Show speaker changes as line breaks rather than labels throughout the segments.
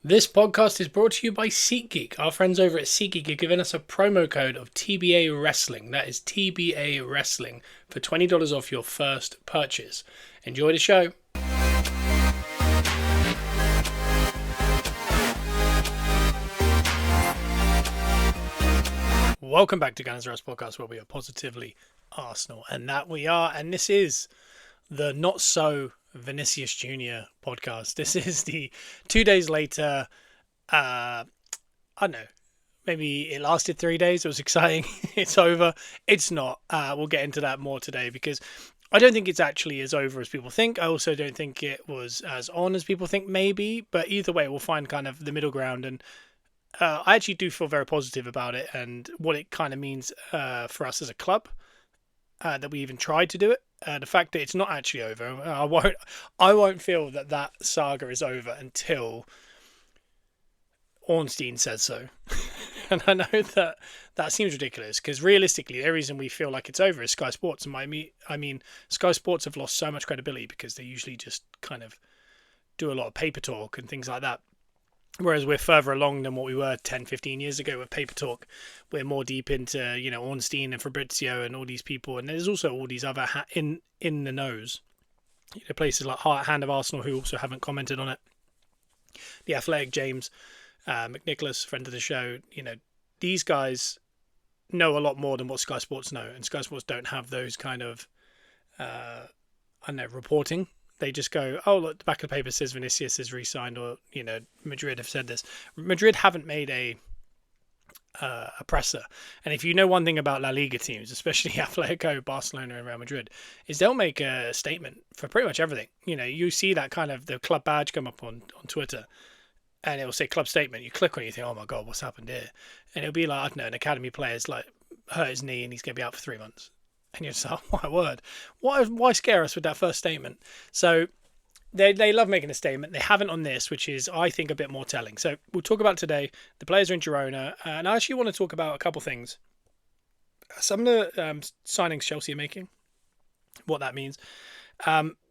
This podcast is brought to you by SeatGeek. Our friends over at SeatGeek are giving us a promo code of TBA Wrestling. That is TBA Wrestling for $20 off your first purchase. Enjoy the show. Welcome back to Gunners Rust Podcast, where we are positively Arsenal, and that we are. And this is the not so Vinicius Jr. podcast. This is the 2 days later. I don't know. Maybe it lasted 3 days. It was exciting. It's over. It's not. We'll get into that more today because I don't think it's actually as over as people think. I also don't think it was as on as people think, maybe. But either way, we'll find kind of the middle ground. And I actually do feel very positive about it and what it kind of means for us as a club. That we even tried to do it. The fact that it's not actually over, I won't feel that saga is over until Ornstein says so. And I know that seems ridiculous because realistically, the reason we feel like it's over is Sky Sports. And I mean, Sky Sports have lost so much credibility because they usually just kind of do a lot of paper talk and things like that. Whereas we're further along than what we were 10, 15 years ago with Paper Talk. We're more deep into, Ornstein and Fabrizio and all these people. And there's also all these other in the nose. Places like Hand of Arsenal who also haven't commented on it. The Athletic, James McNicholas, friend of the show. These guys know a lot more than what Sky Sports know. And Sky Sports don't have those kind of, reporting. They just go, oh, look, the back of the paper says Vinicius is re-signed, or, Madrid have said this. Madrid haven't made a presser. And if you know one thing about La Liga teams, especially Atletico, Barcelona, and Real Madrid, is they'll make a statement for pretty much everything. You see that kind of the club badge come up on Twitter, and it'll say club statement. You click on it, you think, oh my God, what's happened here? And it'll be like, I don't know, an academy player's like hurt his knee and he's going to be out for 3 months. And you're just like, oh my word, why scare us with that first statement? So they love making a statement. They haven't on this, which is, I think, a bit more telling. So we'll talk about today. The players are in Girona. And I actually want to talk about a couple things. Some of the signings Chelsea are making, what that means.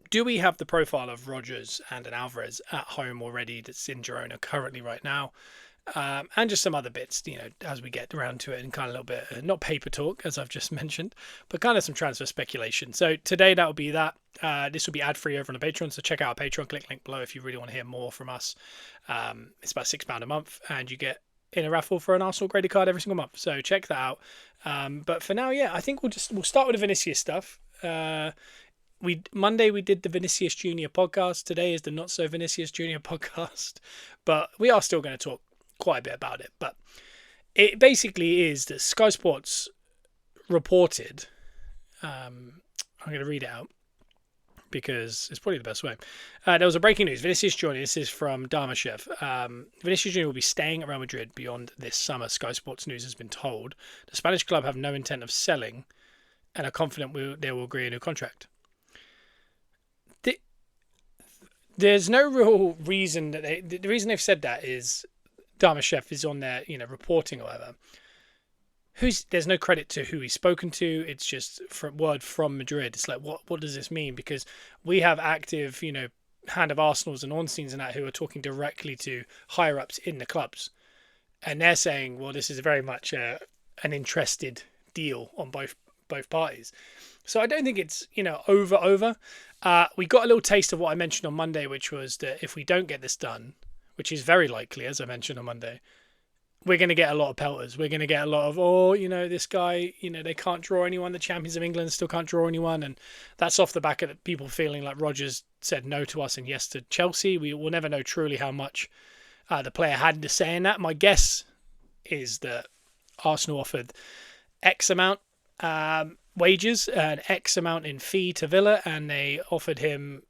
Do we have the profile of Rodgers and an Alvarez at home already that's in Girona currently right now? And just some other bits, as we get around to it, and kind of a little bit, not paper talk, as I've just mentioned, but kind of some transfer speculation. So today that will be that. This will be ad-free over on the Patreon, so check out our Patreon, click link below if you really want to hear more from us. It's about £6 a month, and you get in a raffle for an Arsenal graded card every single month. So check that out. But for now, I think we'll start with the Vinicius stuff. Monday we did the Vinicius Jr. podcast. Today is the Not So Vinicius Jr. podcast. But we are still going to talk quite a bit about it. But it basically is that Sky Sports reported, I'm going to read it out because it's probably the best way. There was a breaking news. Vinicius Jr., this is from Darmashev. Vinicius Jr. will be staying at Real Madrid beyond this summer, Sky Sports News has been told. The Spanish club have no intent of selling and are confident they will agree a new contract. There's no real reason that the reason they've said that is Darmashev is on there, reporting or whatever. There's no credit to who he's spoken to. It's just word from Madrid. It's like, what does this mean? Because we have active, Hand of Arsenals and Ornsteins and that who are talking directly to higher ups in the clubs, and they're saying, well, this is very much an interested deal on both parties. So I don't think it's over. We got a little taste of what I mentioned on Monday, which was that if we don't get this done, which is very likely, as I mentioned on Monday, we're going to get a lot of pelters. We're going to get a lot of, this guy, they can't draw anyone. The champions of England still can't draw anyone. And that's off the back of people feeling like Rodgers said no to us and yes to Chelsea. We will never know truly how much the player had to say in that. My guess is that Arsenal offered X amount wages and X amount in fee to Villa, and they offered him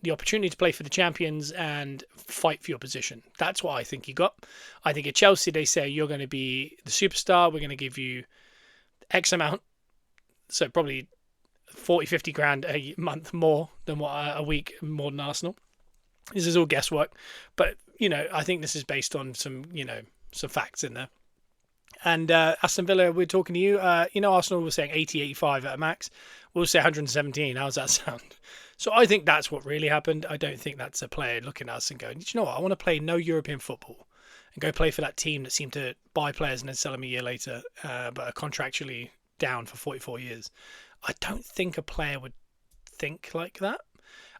the opportunity to play for the champions and fight for your position. That's what I think he got. I think at Chelsea, they say, you're going to be the superstar. We're going to give you X amount. So probably 40, 50 grand a month more than a week more than Arsenal. This is all guesswork. But, I think this is based on some facts in there. And Aston Villa, we're talking to you. Arsenal was saying 80, 85 at a max. We'll say 117. How's that sound? So I think that's what really happened. I don't think that's a player looking at us and going, you know what, I want to play no European football and go play for that team that seemed to buy players and then sell them a year later, but are contractually down for 44 years. I don't think a player would think like that.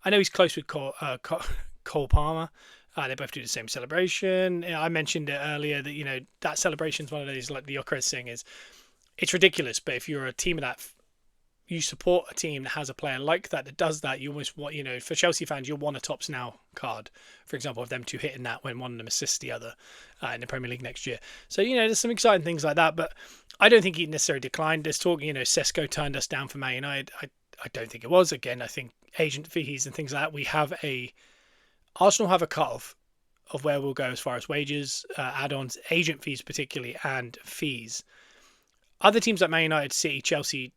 I know he's close with Cole Palmer. They both do the same celebration. I mentioned it earlier that, that celebration is one of those, like the Gyökeres thing is, it's ridiculous. But if you're a team of that, you support a team that has a player like that does that, you almost want, for Chelsea fans, you'll want a Tops Now card, for example, of them two hitting that when one of them assists the other in the Premier League next year. So, there's some exciting things like that, but I don't think he necessarily declined. There's talk, Sesko turned us down for Man United. I don't think it was. Again, I think agent fees and things like that. Arsenal have a cut-off of where we'll go as far as wages, add-ons, agent fees particularly, and fees. Other teams like Man United, City, Chelsea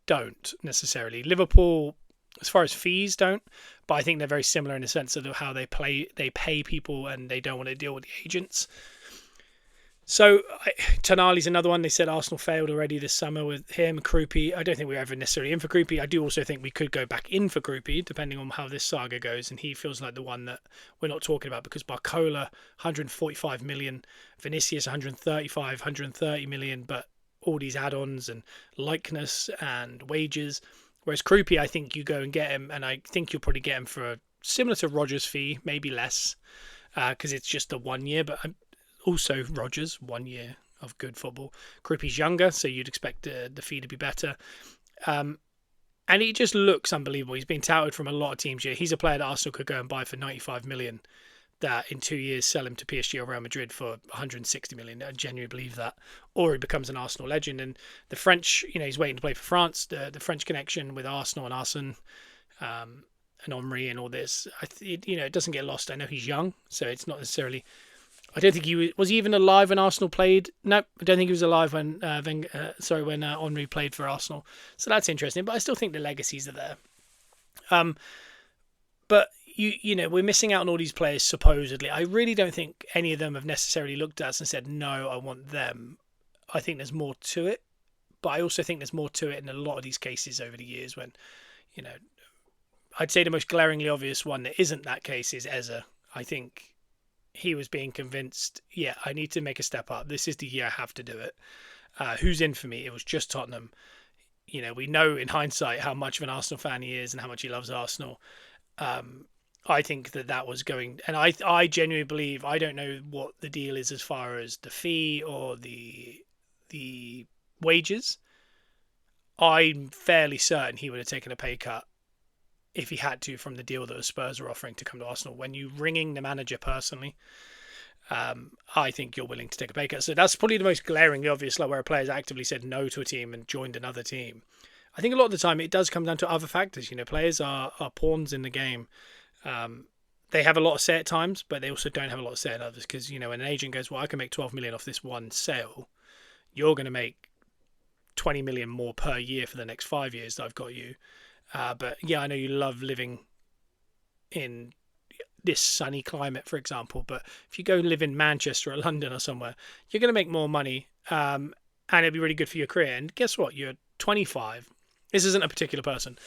don't necessarily. Liverpool, as far as fees, don't. But I think they're very similar in the sense of how they pay people and they don't want to deal with the agents. So Tonali's another one. They said Arsenal failed already this summer with him. Krupi, I don't think we're ever necessarily in for Krupi. I do also think we could go back in for Krupi, depending on how this saga goes. And he feels like the one that we're not talking about because Barcola, 145 million, Vinicius, 130 million, but all these add-ons and likeness and wages. Whereas Krupi, I think you go and get him, and I think you'll probably get him for similar to Rodgers' fee, maybe less, because it's just a 1 year, but also Rodgers, 1 year of good football. Krupi's younger, so you'd expect the fee to be better. And he just looks unbelievable. He's been touted from a lot of teams here. He's a player that Arsenal could go and buy for 95 million, that in 2 years sell him to PSG or Real Madrid for 160 million. I genuinely believe that. Or he becomes an Arsenal legend. And the French, he's waiting to play for France. The French connection with Arsenal and Arsene and Henry and all this, it doesn't get lost. I know he's young, so it's not necessarily... I don't think he was he even alive when Arsenal played. No, I don't think he was alive when Henry played for Arsenal. So that's interesting. But I still think the legacies are there. But we're missing out on all these players supposedly. I really don't think any of them have necessarily looked at us and said, "No, I want them." I think there's more to it, but I also think there's more to it in a lot of these cases over the years. When, I'd say the most glaringly obvious one that isn't that case is Eze. I think he was being convinced, I need to make a step up. This is the year I have to do it. Who's in for me? It was just Tottenham. We know in hindsight how much of an Arsenal fan he is and how much he loves Arsenal. I think that was going... And I genuinely believe, I don't know what the deal is as far as the fee or the wages. I'm fairly certain he would have taken a pay cut if he had to from the deal that the Spurs were offering to come to Arsenal. When you're ringing the manager personally, I think you're willing to take a pay cut. So that's probably the most glaringly obvious, like where a player's actively said no to a team and joined another team. I think a lot of the time it does come down to other factors. Players are pawns in the game. They have a lot of say at times, but they also don't have a lot of say at others because, when an agent goes, well, I can make 12 million off this one sale, you're going to make 20 million more per year for the next 5 years that I've got you. But I know you love living in this sunny climate, for example, but if you go live in Manchester or London or somewhere, you're going to make more money, and it'll be really good for your career. And guess what? You're 25. This isn't a particular person.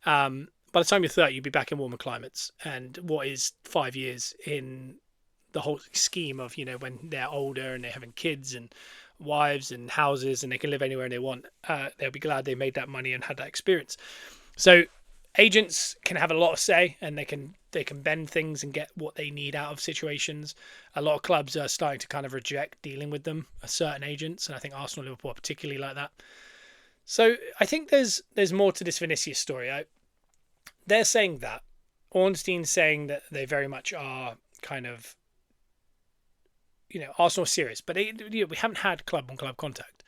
By the time you're 30, you'll be back in warmer climates. And what is 5 years in the whole scheme of, when they're older and they're having kids and wives and houses and they can live anywhere they want, they'll be glad they made that money and had that experience. So agents can have a lot of say and they can bend things and get what they need out of situations. A lot of clubs are starting to kind of reject dealing with them, certain agents, and I think Arsenal and Liverpool are particularly like that. So I think there's more to this Vinicius story. They're saying that. Ornstein's saying that they very much are kind of, Arsenal serious, but we haven't had club-on-club contact.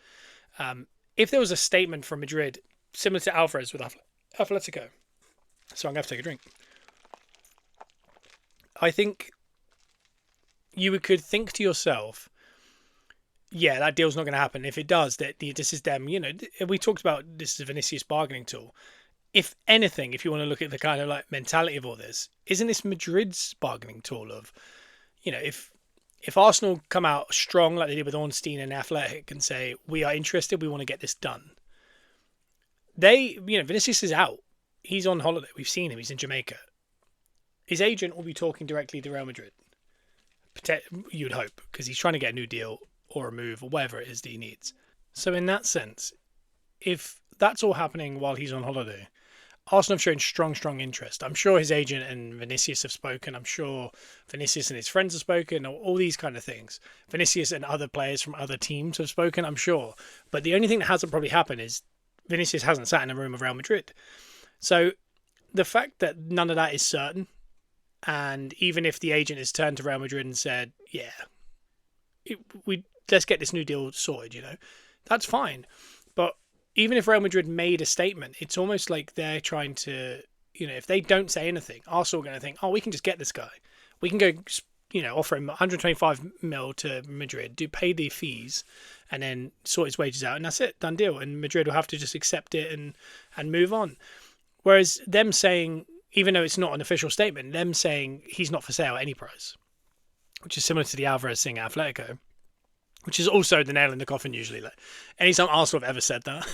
If there was a statement from Madrid, similar to Alvarez with Atletico, so I'm going to have to take a drink. I think you could think to yourself, that deal's not going to happen. If it does, that this is them. We talked about this as a Vinicius bargaining tool. If anything, if you want to look at the kind of like mentality of all this, isn't this Madrid's bargaining tool of, if Arsenal come out strong like they did with Ornstein and Athletic and say, we are interested, we want to get this done, Vinicius is out. He's on holiday. We've seen him. He's in Jamaica. His agent will be talking directly to Real Madrid. You'd hope, because he's trying to get a new deal or a move or whatever it is that he needs. So in that sense, if that's all happening while he's on holiday, Arsenal have shown strong interest. I'm sure his agent and Vinicius have spoken. I'm sure Vinicius and his friends have spoken, all these kind of things. Vinicius and other players from other teams have spoken, I'm sure. But the only thing that hasn't probably happened is Vinicius hasn't sat in a room of Real Madrid. So the fact that none of that is certain, and even if the agent has turned to Real Madrid and said, yeah, let's get this new deal sorted, that's fine. But even if Real Madrid made a statement, it's almost like they're trying to, if they don't say anything, Arsenal are going to think, oh, we can just get this guy. We can go, offer him 125 mil to Madrid, pay the fees, and then sort his wages out, and that's it, done deal. And Madrid will have to just accept it and move on. Whereas them saying, even though it's not an official statement, them saying he's not for sale at any price, which is similar to the Alvarez thing at Atletico, which is also the nail in the coffin usually. Like, anytime Arsenal have ever said that,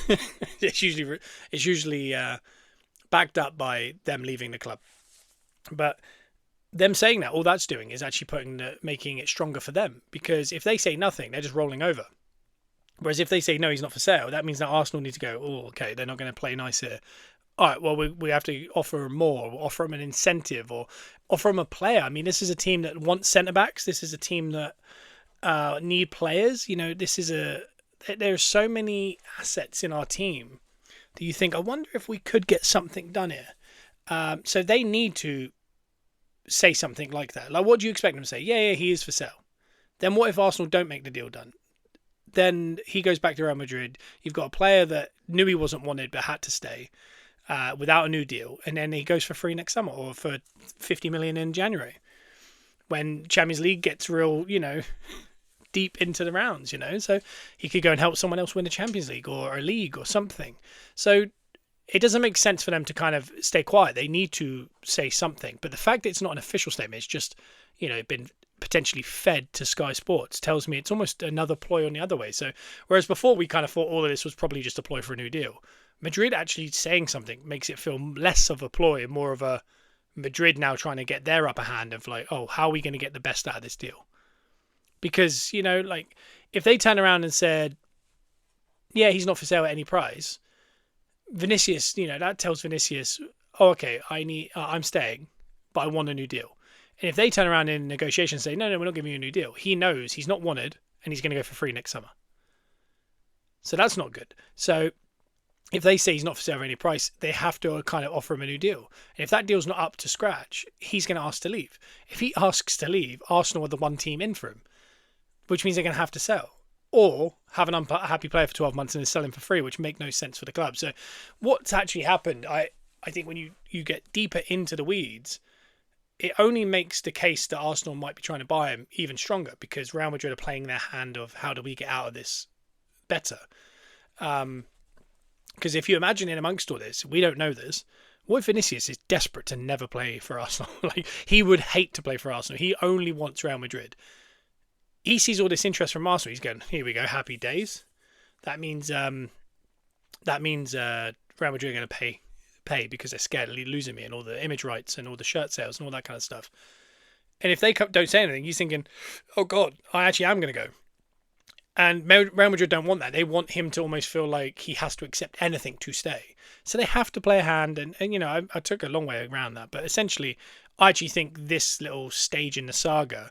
it's usually backed up by them leaving the club. But them saying that, all that's doing is actually making it stronger for them. Because if they say nothing, they're just rolling over. Whereas if they say, no, he's not for sale, that means that Arsenal need to go, oh, okay, they're not going to play nice here. All right, well, we have to offer him more, or offer him an incentive, or offer him a player. I mean, this is a team that wants centre-backs. This is a team that need players. There's so many assets in our team that you think, I wonder if we could get something done here. So they need to say something like that. Like, what do you expect them to say? Yeah, he is for sale. Then what if Arsenal don't make the deal done? Then he goes back to Real Madrid. You've got a player that knew he wasn't wanted but had to stay without a new deal, and then he goes for free next summer or for 50 million in January when Champions League gets real, deep into the rounds, so he could go and help someone else win the Champions League or a league or something. So it doesn't make sense for them to kind of stay quiet. They need to say something. But the fact that it's not an official statement, it's just, been potentially fed to Sky Sports, tells me it's almost another ploy on the other way. So whereas before we kind of thought all of this was probably just a ploy for a new deal, Madrid actually saying something makes it feel less of a ploy and more of a Madrid now trying to get their upper hand of like, oh, how are we going to get the best out of this deal? Because, if they turn around and said, yeah, he's not for sale at any price, Vinicius, that tells Vinicius, oh, okay, I'm staying, but I want a new deal. And if they turn around in negotiations and say, no, we're not giving you a new deal, he knows he's not wanted and he's going to go for free next summer. So that's not good. So if they say he's not for sale at any price, they have to kind of offer him a new deal. And if that deal's not up to scratch, he's going to ask to leave. If he asks to leave, Arsenal are the one team in for him, which means they're going to have to sell. Or have an unhappy player for 12 months and then sell him for free, which make no sense for the club. So what's actually happened, I think when you get deeper into the weeds, it only makes the case that Arsenal might be trying to buy him even stronger, because Real Madrid are playing their hand of how do we get out of this better. Because if you imagine in amongst all this, we don't know this, what if Vinicius is desperate to never play for Arsenal? Like, he would hate to play for Arsenal. He only wants Real Madrid. He sees all this interest from Arsenal. He's going, here we go, happy days. That means Real Madrid are going to pay because they're scared of losing me and all the image rights and all the shirt sales and all that kind of stuff. And if they don't say anything, he's thinking, oh God, I actually am going to go. And Real Madrid don't want that. They want him to almost feel like he has to accept anything to stay. So they have to play a hand. And I took a long way around that. But essentially, I actually think this little stage in the saga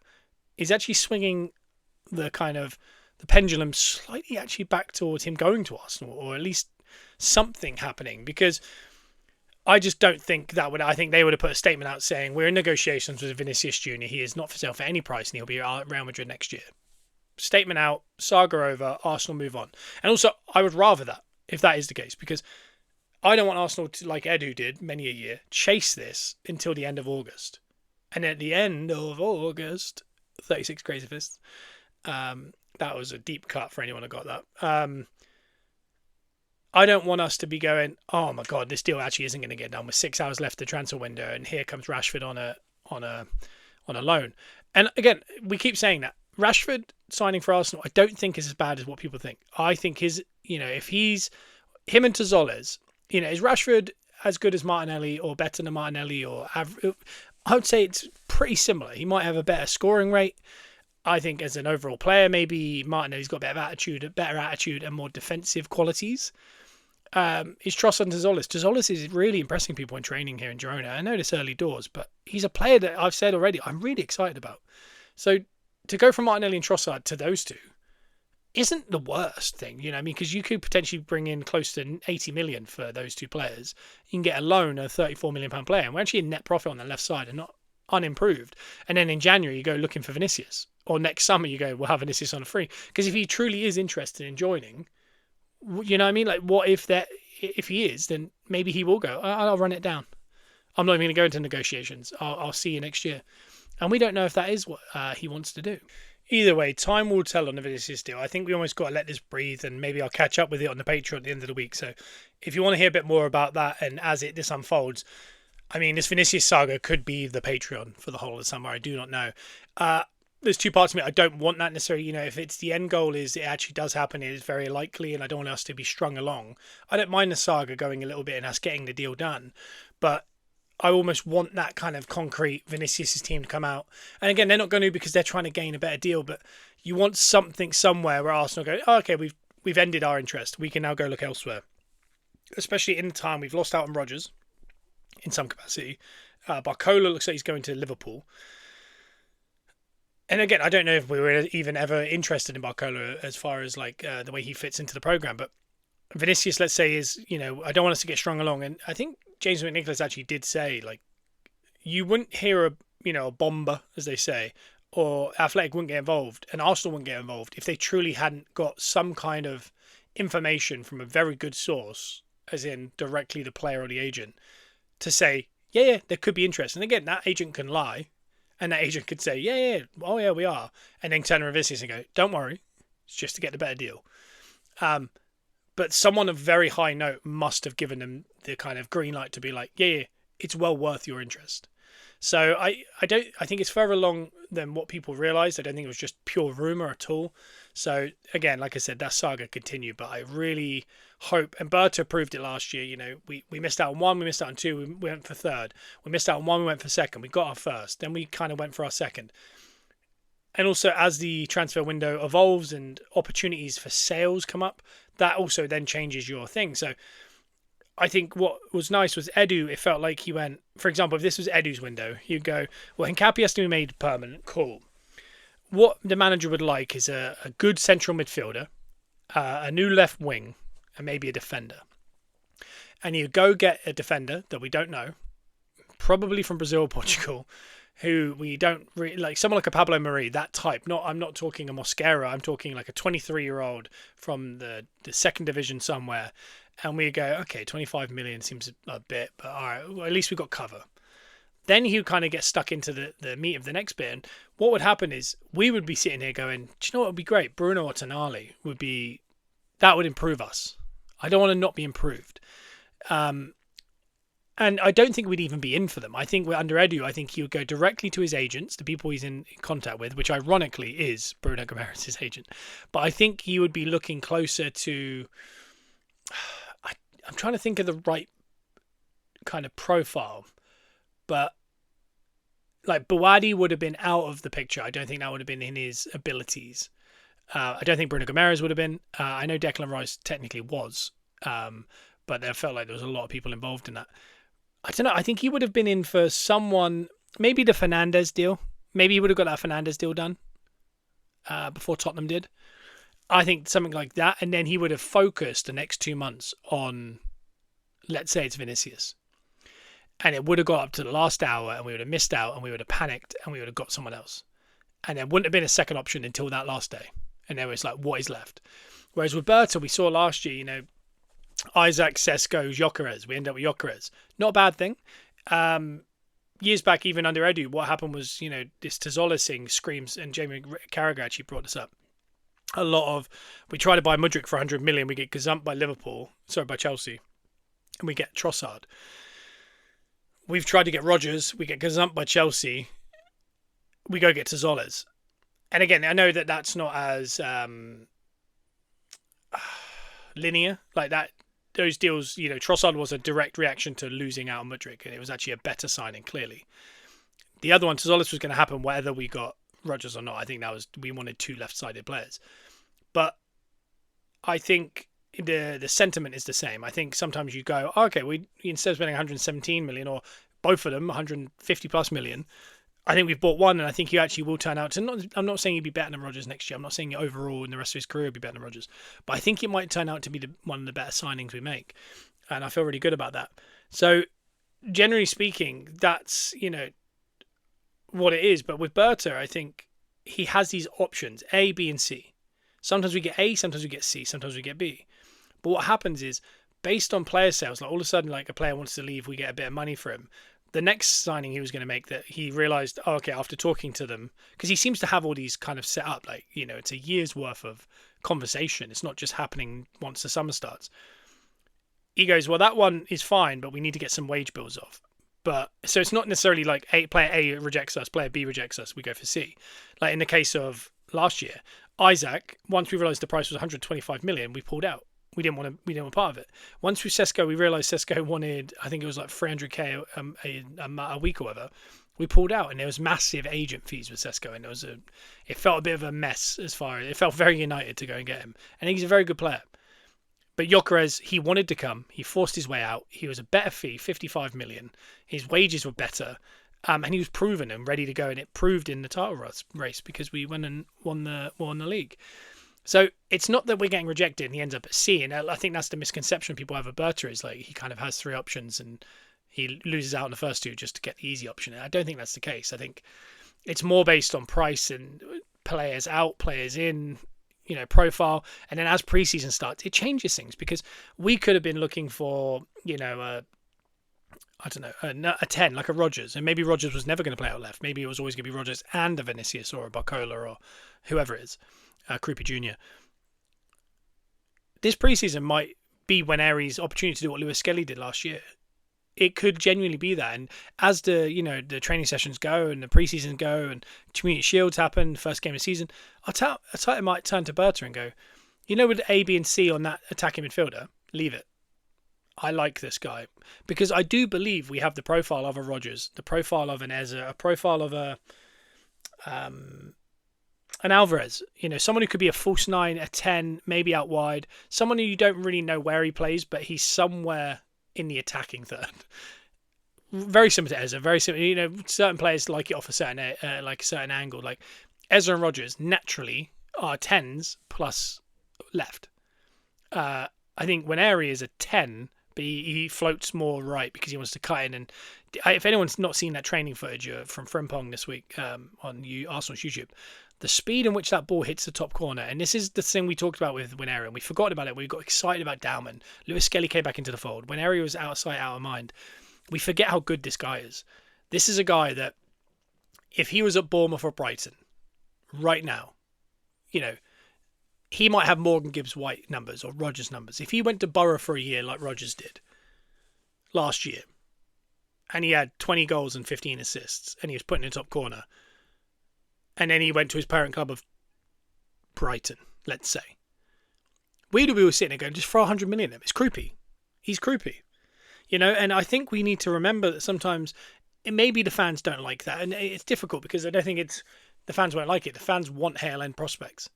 is actually swinging the pendulum slightly actually back towards him going to Arsenal, or at least something happening. Because I just don't think I think they would have put a statement out saying, we're in negotiations with Vinicius Jr. He is not for sale for any price and he'll be at Real Madrid next year. Statement out, saga over, Arsenal move on. And also, I would rather that, if that is the case, because I don't want Arsenal to, like Edu did many a year, chase this until the end of August. And at the end of August, 36 Crazy Fists, that was a deep cut for anyone who got that. I don't want us to be going, oh my God, this deal actually isn't going to get done with 6 hours left the transfer window, and here comes Rashford on a loan. And again, we keep saying that Rashford signing for Arsenal, I don't think is as bad as what people think. I think if him and Tzoles, Is Rashford as good as Martinelli or better than Martinelli I would say it's pretty similar. He might have a better scoring rate. I think as an overall player, maybe Martinelli's got a better attitude and more defensive qualities. Is Trossard and Tazolis. Tazolis is really impressing people in training here in Girona. I know it's early doors, but he's a player that I've said already I'm really excited about. So to go from Martinelli and Trossard to those two isn't the worst thing, because you could potentially bring in close to 80 million for those two players. You can get a loan, a £34 million player, and we're actually in net profit on the left side and not unimproved. And then in January, you go looking for Vinicius. Or next summer, you go, we'll have Vinicius on a free. Because if he truly is interested in joining, you know what I mean? Like, what if he is, then maybe he will go, I'll run it down. I'm not even going to go into negotiations. I'll see you next year. And we don't know if that is what he wants to do. Either way, time will tell on the Vinicius deal. I think we almost got to let this breathe, and maybe I'll catch up with it on the Patreon at the end of the week. So if you want to hear a bit more about that and as this unfolds, I mean, this Vinicius saga could be the Patreon for the whole of the summer. I do not know. There's two parts of it. I don't want that necessarily. If it's the end goal is it actually does happen, it is very likely, and I don't want us to be strung along. I don't mind the saga going a little bit and us getting the deal done, but I almost want that kind of concrete Vinicius' team to come out. And again, they're not going to because they're trying to gain a better deal, but you want something somewhere where Arsenal go, okay, we've ended our interest. We can now go look elsewhere. Especially in the time we've lost out on Rodgers in some capacity. Barcola looks like he's going to Liverpool. And again, I don't know if we were even ever interested in Barcola as far as the way he fits into the program, but Vinicius, let's say, is, I don't want us to get strung along. And I think James McNicholas actually did say, you wouldn't hear a bomber, as they say, or Athletic wouldn't get involved and Arsenal wouldn't get involved if they truly hadn't got some kind of information from a very good source, as in directly the player or the agent, to say, yeah, there could be interest. And again, that agent can lie, and that agent could say, yeah, oh yeah, we are. And then turn to Vinicius and go, don't worry, it's just to get the better deal. But someone of very high note must have given them the kind of green light to be like, yeah, it's well worth your interest. So I think it's further along than what people realised. I don't think it was just pure rumour at all. So again, like I said, that saga continued, but I really hope, and Berta proved it last year, we missed out on one, we missed out on two, we went for third. We missed out on one, we went for second. We got our first, then we kind of went for our second. And also, as the transfer window evolves and opportunities for sales come up, that also then changes your thing. So I think what was nice was Edu, it felt like he went, for example, if this was Edu's window, he'd go, well, Hincapié has to be made permanent, cool. What the manager would like is a good central midfielder, a new left wing, and maybe a defender. And you go get a defender that we don't know, probably from Brazil or Portugal, who we don't really like, someone like a Pablo Mari, that type. I'm not talking a Mosquera, I'm talking like a 23-year-old from the second division somewhere. And we go, okay, 25 million seems a bit, but all right, well, at least we got cover. Then he would kind of get stuck into the meat of the next bit. And what would happen is we would be sitting here going, do you know what would be great? Bruno or Tonali that would improve us. I don't want to not be improved. And I don't think we'd even be in for them. I think under Edu, I think he would go directly to his agents, the people he's in contact with, which ironically is Bruno Guimaraes' agent. But I think he would be looking closer to... I'm trying to think of the right kind of profile. But like Bouadi would have been out of the picture. I don't think that would have been in his abilities. I don't think Bruno Guimaraes would have been. I know Declan Rice technically was. But I felt like there was a lot of people involved in that. I don't know. I think he would have been in for someone, maybe the Fernandes deal. Maybe he would have got that Fernandes deal done before Tottenham did. I think something like that. And then he would have focused the next 2 months on, let's say it's Vinicius. And it would have got up to the last hour and we would have missed out and we would have panicked and we would have got someone else. And there wouldn't have been a second option until that last day. And there was like, what is left? Whereas with Berta, we saw last year, Isaac, Sesko, Gyökeres. We end up with Gyökeres. Not a bad thing. Years back, even under Edu, what happened was, this Tazola thing screams, and Jamie Carragher actually brought this up. We try to buy Mudryk for 100 million, we get gazumped by Chelsea, and we get Trossard. We've tried to get Rodgers, we get gazumped by Chelsea, we go get Tazolas. And again, I know that that's not as linear, like that. those deals, Trossard was a direct reaction to losing out on Mudryk, and it was actually a better signing, clearly. The other one, Tzolis, was going to happen whether we got Rodgers or not. I think we wanted 2 left-sided players. But I think the sentiment is the same. I think sometimes you go, okay, we instead of spending 117 million, or both of them 150 plus million, I think we've bought one, and I think you actually will turn out to I'm not saying he'd be better than Rodgers next year. I'm not saying overall in the rest of his career he'll be better than Rodgers, but I think it might turn out to be one of the better signings we make, and I feel really good about that. So generally speaking, that's what it is. But with Berta, I think he has these options A, B, and C. Sometimes we get A, sometimes we get C, sometimes we get B. But what happens is, based on player sales, like all of a sudden, like a player wants to leave, we get a bit of money for him. The next signing he was going to make, that he realised, after talking to them, because he seems to have all these kind of set up, like, it's a year's worth of conversation. It's not just happening once the summer starts. He goes, well, that one is fine, but we need to get some wage bills off. But so it's not necessarily like player A rejects us, player B rejects us, we go for C. Like in the case of last year, Isaac, once we realised the price was 125 million, we pulled out. We didn't want part of it. Once with Sesko, we realised Sesko wanted, I think it was like 300k a week or whatever. We pulled out, and there was massive agent fees with Sesko, and it felt a bit of a mess it felt very United to go and get him. And he's a very good player. But Gyökeres, he wanted to come. He forced his way out. He was a better fee, 55 million. His wages were better. And he was proven and ready to go, and it proved in the title race because we went and won the league. So it's not that we're getting rejected and he ends up at C. And I think that's the misconception people have of Berta, is like he kind of has 3 options and he loses out on the first 2 just to get the easy option. And I don't think that's the case. I think it's more based on price and players out, players in, profile. And then as preseason starts, it changes things, because we could have been looking for, a 10, like a Rodgers. And maybe Rodgers was never going to play out left. Maybe it was always going to be Rodgers and a Vinicius or a Barcola or whoever it is. Krupa Jr. This preseason might be Waneri's opportunity to do what Lewis Skelly did last year. It could genuinely be that. And as the training sessions go and the preseason go and Community Shields happen, first game of the season, I might turn to Berta and go, with A, B, and C on that attacking midfielder, leave it. I like this guy, because I do believe we have the profile of a Rodgers, the profile of an Eza, a profile of an Alvarez, someone who could be a false 9, a 10, maybe out wide, someone who you don't really know where he plays, but he's somewhere in the attacking third. Very similar to Eza, very similar. Certain players like it off a certain angle. Like Eza and Rodgers naturally are 10s plus left. I think Waneri is a 10, but he floats more right because he wants to cut in. And if anyone's not seen that training footage from Frimpong this week on Arsenal's YouTube, the speed in which that ball hits the top corner, and this is the thing we talked about with Waneri, and we forgot about it. We got excited about Dauman. Lewis Skelly came back into the fold. Waneri was out of sight, out of mind. We forget how good this guy is. This is a guy that, if he was at Bournemouth or Brighton right now, he might have Morgan Gibbs-White numbers or Rodgers numbers. If he went to Borough for a year like Rodgers did last year, and he had 20 goals and 15 assists, and he was put in the top corner, and then he went to his parent club of Brighton, let's say, we were sitting there going, just throw 100 million at him. It's Kroupy. He's Kroupy. And I think we need to remember that sometimes maybe the fans don't like that. And it's difficult because I don't think the fans won't like it. The fans want Hale End prospects.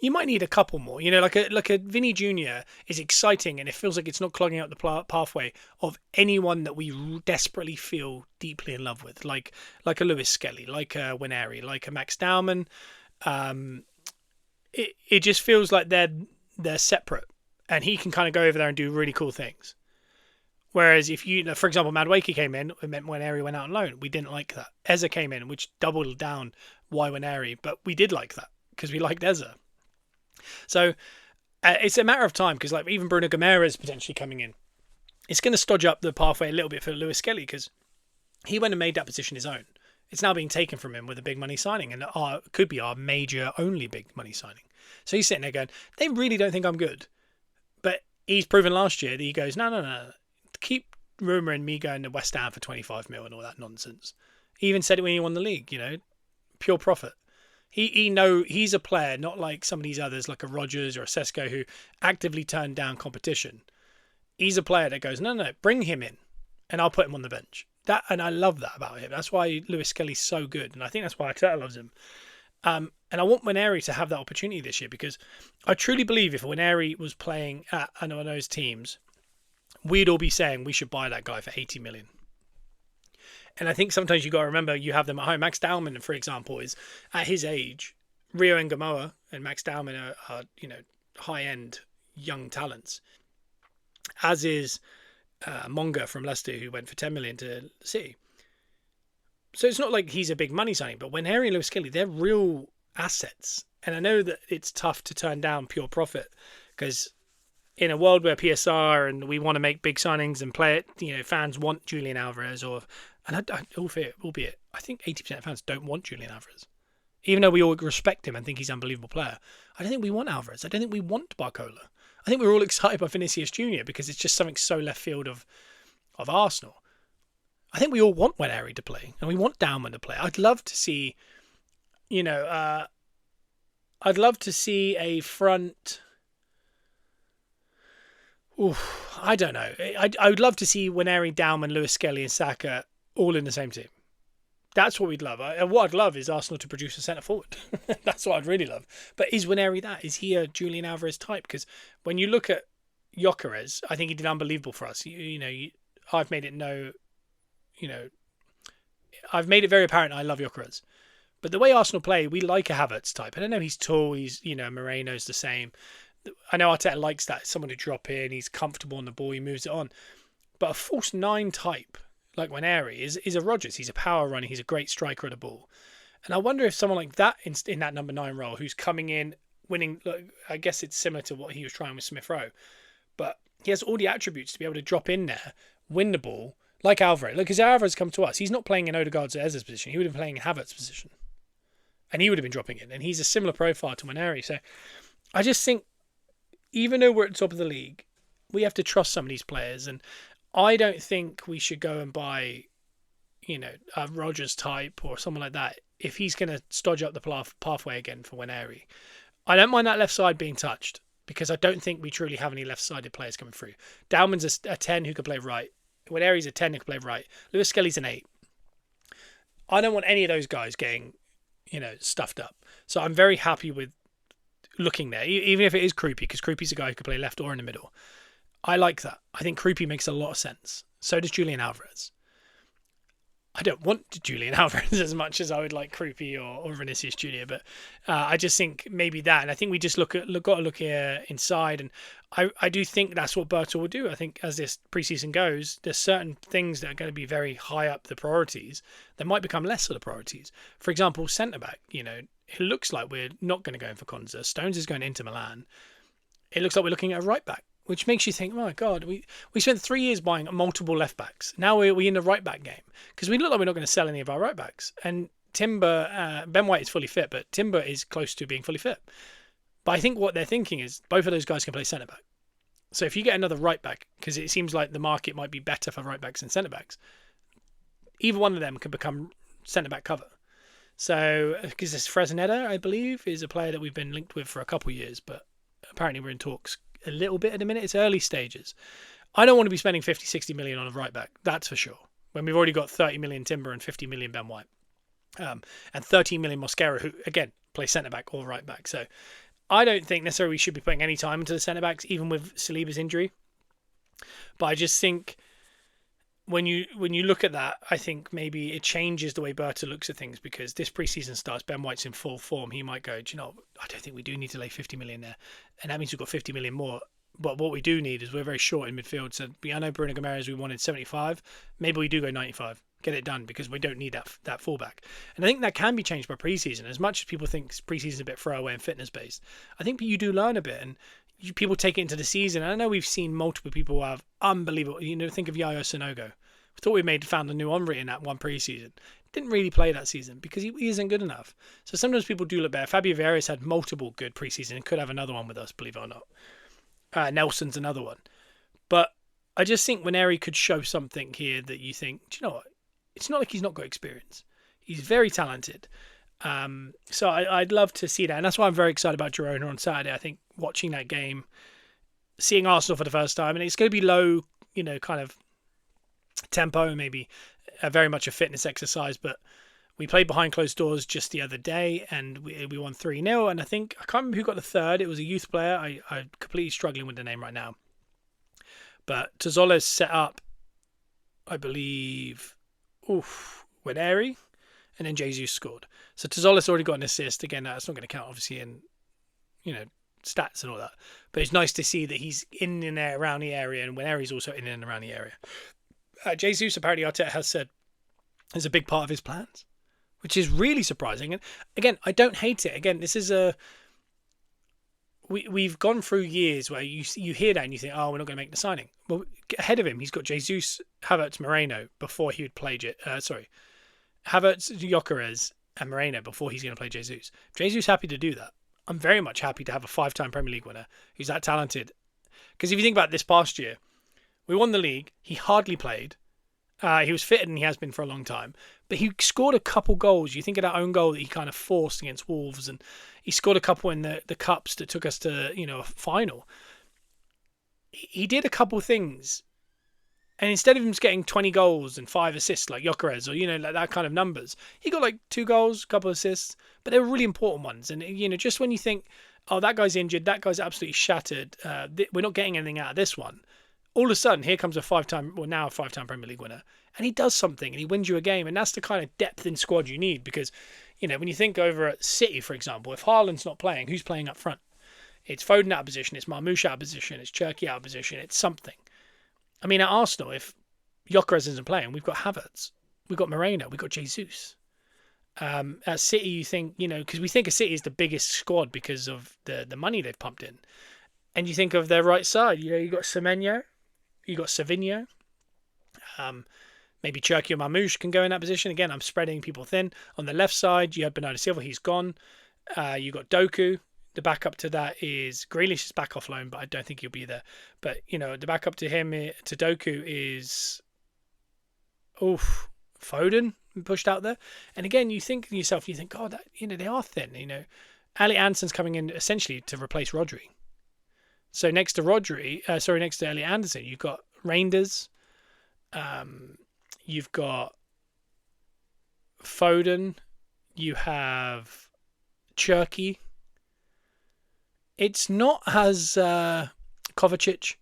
You might need a couple more. Like a Vini Jr. is exciting, and it feels like it's not clogging up the pathway of anyone that we desperately feel deeply in love with, like a Lewis Skelly, like a Waneri, like a Max Dauman. It just feels like they're separate, and he can kind of go over there and do really cool things. Whereas if for example, Madueke came in, it meant Waneri went out on loan. We didn't like that. Eza came in, which doubled down why Waneri, but we did like that because we liked Eza. So it's a matter of time, because like even Bruno Guimaraes potentially coming in, it's going to stodge up the pathway a little bit for Lewis Skelly, because he went and made that position his own. It's now being taken from him with a big money signing, and could be our major only big money signing. So he's sitting there going, they really don't think I'm good. But he's proven last year that he goes, no. Keep rumouring me going to West Ham for 25 mil and all that nonsense. He even said it when he won the league, pure profit. He's a player, not like some of these others, like a Rodgers or a Sesko, who actively turned down competition. He's a player that goes, no, bring him in, and I'll put him on the bench. And I love that about him. That's why Lewis Skelly's so good, and I think that's why Arteta loves him. And I want Nwaneri to have that opportunity this year, because I truly believe if Nwaneri was playing at one of those teams, we'd all be saying we should buy that guy for 80 million. And I think sometimes you got to remember you have them at home. Max Dowman, for example, is at his age. Rio Ngamoa and Max Dowman are high-end young talents, as is Monga from Leicester, who went for 10 million to City. So it's not like he's a big money signing, but when Harry and Lewis Kelly, they're real assets. And I know that it's tough to turn down pure profit, because in a world where PSR and we want to make big signings and play it, fans want Julian Alvarez, albeit I think 80% of fans don't want Julian Alvarez. Even though we all respect him and think he's an unbelievable player, I don't think we want Alvarez. I don't think we want Barcola. I think we're all excited by Vinicius Junior because it's just something so left field of Arsenal. I think we all want Nwaneri to play, and we want Dowman to play. I'd love to see, I'd love to see a front. I don't know. I would love to see Nwaneri, Dowman, Lewis Skelly, and Saka all in the same team. That's what we'd love. What I'd love is Arsenal to produce a centre forward. That's what I'd really love. But is Nwaneri that? Is he a Julian Alvarez type? Because when you look at Gyökeres, I think he did unbelievable for us. I've made it I've made it very apparent I love Gyökeres. But the way Arsenal play, we like a Havertz type. I don't know, he's tall, Moreno's the same. I know Arteta likes that. Someone to drop in, he's comfortable on the ball, he moves it on. But a false 9 type, like Nwaneri, is a Rodgers. He's a power runner, he's a great striker of the ball. And I wonder if someone like that in that number 9 role, who's coming in, winning, I guess it's similar to what he was trying with Smith Rowe. But he has all the attributes to be able to drop in there, win the ball, like Alvarez. Look, as Alvarez come to us, he's not playing in Odegaard's or Ezra's position. He would have been playing in Havertz's position. And he would have been dropping in. And he's a similar profile to Nwaneri. So I just think, even though we're at the top of the league, we have to trust some of these players. And I don't think we should go and buy, a Rodgers type or someone like that if he's going to stodge up the pathway again for Nwaneri. I don't mind that left side being touched, because I don't think we truly have any left-sided players coming through. Dowman's a 10 who can play right. Nwaneri's a 10 who can play right. Lewis Skelly's an 8. I don't want any of those guys getting, stuffed up. So I'm very happy with looking there, even if it is Krupi, because Krupi's a guy who can play left or in the middle. I like that. I think Krupi makes a lot of sense. So does Julian Alvarez. I don't want Julian Alvarez as much as I would like Krupi or Vinicius Junior, but I just think maybe that, and I think we just got to look here inside, and I do think that's what Berto will do. I think as this preseason goes, there's certain things that are going to be very high up the priorities that might become less of the priorities. For example, centre back. It looks like we're not going to go in for Konza. Stones is going into Milan. It looks like we're looking at a right back, which makes you think, oh my God, we spent 3 years buying multiple left backs. Now we're in the right back game, because we look like we're not going to sell any of our right backs. And Timber, Ben White is fully fit, but Timber is close to being fully fit. But I think what they're thinking is both of those guys can play centre back. So if you get another right back, because it seems like the market might be better for right backs than centre backs, either one of them could become centre back cover. So because this Fresneda, I believe, is a player that we've been linked with for a couple of years, but apparently we're in talks a little bit at the minute. It's early stages. I don't want to be spending 50, 60 million on a right back. That's for sure. When we've already got 30 million Timber and 50 million Ben White. And 13 million Mosquera, who, again, plays centre back or right back. So I don't think necessarily we should be putting any time into the centre backs, even with Saliba's injury. But I just think when you look at that, I think maybe it changes the way Berta looks at things, because this preseason starts, Ben White's in full form. He might go, I don't think we do need to lay 50 million there. And that means we've got 50 million more. But what we do need is we're very short in midfield. So I know Bruno Gomes, we wanted 75. Maybe we do go 95. Get it done, because we don't need that fullback. And I think that can be changed by preseason. As much as people think preseason is a bit throwaway and fitness based, I think you do learn a bit, and people take it into the season. And I know we've seen multiple people have unbelievable. Think of Yayo Sanogo. We thought we found a new Henry in that one preseason. Didn't really play that season because he isn't good enough. So sometimes people do look better. Fabio Vieira's had multiple good preseason and could have another one with us, believe it or not. Nelson's another one. But I just think Nwaneri could show something here that you think, do you know what? It's not like he's not got experience. He's very talented. So I'd love to see that. And that's why I'm very excited about Girona on Saturday. I think watching that game, seeing Arsenal for the first time, and it's going to be low, kind of tempo, maybe very much a fitness exercise, but we played behind closed doors just the other day, and we won 3-0, and I can't remember who got the third. It was a youth player. I'm completely struggling with the name right now. But Tozola's set up, I believe, Weneri, and then Jesus scored. So Tozola's already got an assist. Again, that's not going to count, obviously, in, stats and all that. But it's nice to see that he's in and around the area, and Weneri's also in and around the area. Jesus, apparently Arteta has said, is a big part of his plans, which is really surprising. And again, I don't hate it. Again, this is we've gone through years where you hear that and you think, oh, we're not going to make the signing. Well, ahead of him, he's got Jesus, Havertz, Moreno before he would play. Havertz, Gyökeres, and Moreno before he's going to play Jesus. If Jesus happy to do that, I'm very much happy to have a 5-time Premier League winner who's that talented. Because if you think about this past year, we won the league. He hardly played. He was fitter than he has been for a long time. But he scored a couple goals. You think of that own goal that he kind of forced against Wolves, and he scored a couple in the cups that took us to a final. He did a couple things, and instead of him just getting 20 goals and 5 assists like Gyökeres or like that kind of numbers, he got like 2 goals, a couple of assists, but they were really important ones. And just when you think, oh, that guy's injured, that guy's absolutely shattered, we're not getting anything out of this one. All of a sudden, here comes now a 5-time Premier League winner, and he does something, and he wins you a game, and that's the kind of depth in squad you need. Because, when you think over at City, for example, if Haaland's not playing, who's playing up front? It's Foden out of position, it's Marmoush out of position, it's Cherki out of position, it's something. I mean, at Arsenal, if Gyökeres isn't playing, we've got Havertz, we've got Moreno, we've got Jesus. At City, you think, because we think of City as the biggest squad because of the money they've pumped in, and you think of their right side, you got Semenyo. You got Savinho. Maybe Cherki or Marmoush can go in that position. Again, I'm spreading people thin. On the left side, you have Bernardo Silva. He's gone. You got Doku. The backup to that is Grealish is back off loan, but I don't think he'll be there. But, the backup to him, to Doku is Foden pushed out there. And again, you think to yourself, God, they are thin. Ali Anson's coming in essentially to replace Rodri. So next to next to Elliot Anderson, you've got Reinders, you've got Foden, you have Cherki. It's not as Kovacic.